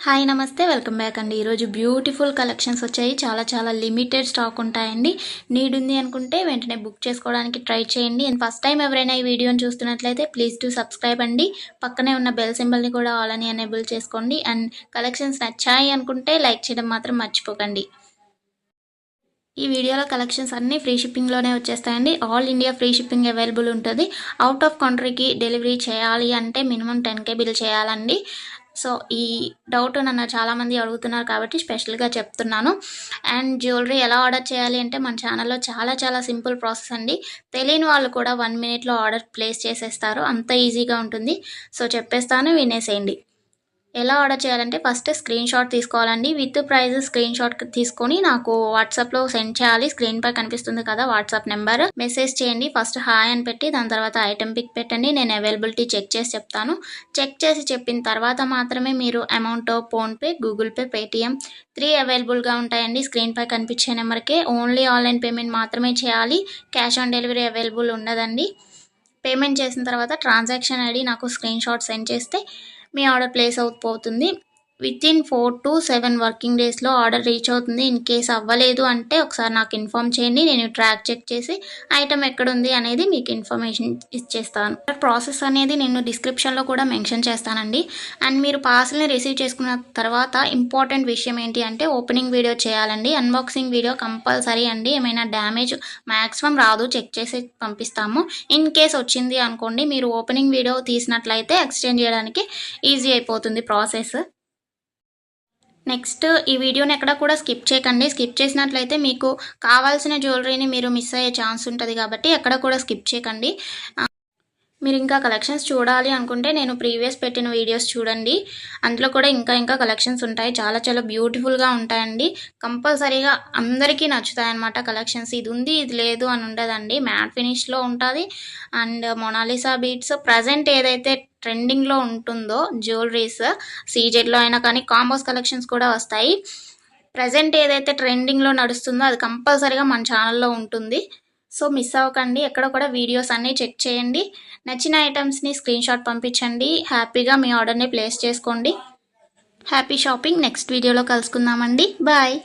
Hi నమస్తే welcome back అండి. ఈరోజు బ్యూటిఫుల్ కలెక్షన్స్ వచ్చాయి. చాలా లిమిటెడ్ స్టాక్ ఉంటాయండి. నీడ్ ఉంది అనుకుంటే వెంటనే బుక్ చేసుకోవడానికి ట్రై చేయండి. అండ్ ఫస్ట్ టైం ఎవరైనా ఈ వీడియోని చూస్తున్నట్లయితే ప్లీజ్ టు సబ్స్క్రైబ్ అండి. పక్కనే ఉన్న బెల్ సింబల్ని కూడా ఆల్ అని ఎనేబుల్ చేసుకోండి. అండ్ కలెక్షన్స్ నచ్చాయి అనుకుంటే లైక్ చేయడం మాత్రం మర్చిపోకండి. ఈ వీడియోలో కలెక్షన్స్ అన్నీ ఫ్రీ షిప్పింగ్లోనే వచ్చేస్తాయండి. All India free shipping available ఉంటుంది. అవుట్ ఆఫ్ కంట్రీకి డెలివరీ చేయాలి అంటే మినిమం 10K బిల్ చేయాలండి. సో ఈ డౌట్ నన్ను చాలామంది అడుగుతున్నారు కాబట్టి స్పెషల్గా చెప్తున్నాను. అండ్ జ్యువెలరీ ఎలా ఆర్డర్ చేయాలి అంటే మన ఛానల్లో చాలా సింపుల్ ప్రాసెస్ అండి. తెలియని వాళ్ళు కూడా 1 మినిట్లో ఆర్డర్ ప్లేస్ చేసేస్తారు. అంత ఈజీగా ఉంటుంది. సో చెప్పేస్తాను, వినేసేయండి. ఎలా ఆర్డర్ చేయాలంటే ఫస్ట్ స్క్రీన్ షాట్ తీసుకోవాలండి. విత్ ప్రైస్ స్క్రీన్ షాట్ తీసుకొని నాకు వాట్సాప్లో సెండ్ చేయాలి. స్క్రీన్ పై కనిపిస్తుంది కదా వాట్సాప్ నెంబర్, మెసేజ్ చేయండి. ఫస్ట్ హాయ్ అని పెట్టి దాని తర్వాత ఐటెం పిక్ పెట్టండి. నేను అవైలబిలిటీ చెక్ చేసి చెప్తాను. చెక్ చేసి చెప్పిన తర్వాత మాత్రమే మీరు amount PhonePe, Google pay, Paytm 3 అవైలబుల్గా ఉంటాయండి. స్క్రీన్ పై కనిపించే నెంబర్కే ఓన్లీ ఆన్లైన్ పేమెంట్ మాత్రమే చేయాలి. క్యాష్ ఆన్ డెలివరీ అవైలబుల్ ఉండదండి. పేమెంట్ చేసిన తర్వాత ట్రాన్సాక్షన్ ఐడి నాకు స్క్రీన్ షాట్ సెండ్ చేస్తే మీ ఆర్డర్ ప్లేస్ అవుతుంది. వితిన్ 4 to 7 వర్కింగ్ డేస్లో ఆర్డర్ రీచ్ అవుతుంది. ఇన్ కేస్ అవ్వలేదు అంటే ఒకసారి నాకు ఇన్ఫామ్ చేయండి. నేను ట్రాక్ చెక్ చేసి ఐటమ్ ఎక్కడుంది అనేది మీకు ఇన్ఫర్మేషన్ ఇచ్చేస్తాను. ప్రాసెస్ అనేది నేను డిస్క్రిప్షన్లో కూడా మెన్షన్ చేస్తానండి. అండ్ మీరు పార్సల్ని రిసీవ్ చేసుకున్న తర్వాత ఇంపార్టెంట్ విషయం ఏంటి అంటే ఓపెనింగ్ వీడియో చేయాలండి. అన్బాక్సింగ్ వీడియో కంపల్సరీ అండి. ఏమైనా డ్యామేజ్ మ్యాక్సిమం రాదు, చెక్ చేసి పంపిస్తాము. ఇన్ కేస్ వచ్చింది అనుకోండి, మీరు ఓపెనింగ్ వీడియో తీసినట్లయితే ఎక్స్చేంజ్ చేయడానికి ఈజీ అయిపోతుంది ప్రాసెస్. నెక్స్ట్ ఈ వీడియోని ఎక్కడ కూడా స్కిప్ చేయకండి. స్కిప్ చేసినట్లయితే మీకు కావాల్సిన జ్యువెలరీని మీరు మిస్ అయ్యే ఛాన్స్ ఉంటుంది కాబట్టి ఎక్కడ కూడా స్కిప్ చేయకండి. మీరు ఇంకా కలెక్షన్స్ చూడాలి అనుకుంటే నేను ప్రీవియస్ పెట్టిన వీడియోస్ చూడండి. అందులో కూడా ఇంకా కలెక్షన్స్ ఉంటాయి. చాలా బ్యూటిఫుల్గా ఉంటాయండి. కంపల్సరీగా అందరికీ నచ్చుతాయి అన్నమాట కలెక్షన్స్. ఇది ఉంది ఇది లేదు అని ఉండదండి. మ్యాట్ ఫినిష్లో ఉంటుంది. అండ్ మొనాలిసా బీట్స్ ప్రజెంట్ ఏదైతే ట్రెండింగ్లో ఉంటుందో జ్యువెలరీస్ సీజెడ్లో అయినా కానీ కాంబోస్ కలెక్షన్స్ కూడా వస్తాయి. ప్రజెంట్ ఏదైతే ట్రెండింగ్లో నడుస్తుందో అది కంపల్సరీగా మన ఛానల్లో ఉంటుంది. సో మిస్ అవ్వకండి. ఎక్కడ కూడా వీడియోస్ అన్నీ చెక్ చేయండి. నచ్చిన ఐటమ్స్ని స్క్రీన్ షాట్ పంపించండి. హ్యాపీగా మీ ఆర్డర్ని ప్లేస్ చేసుకోండి. Happy shopping. నెక్స్ట్ వీడియోలో కలుసుకుందామండి. బాయ్.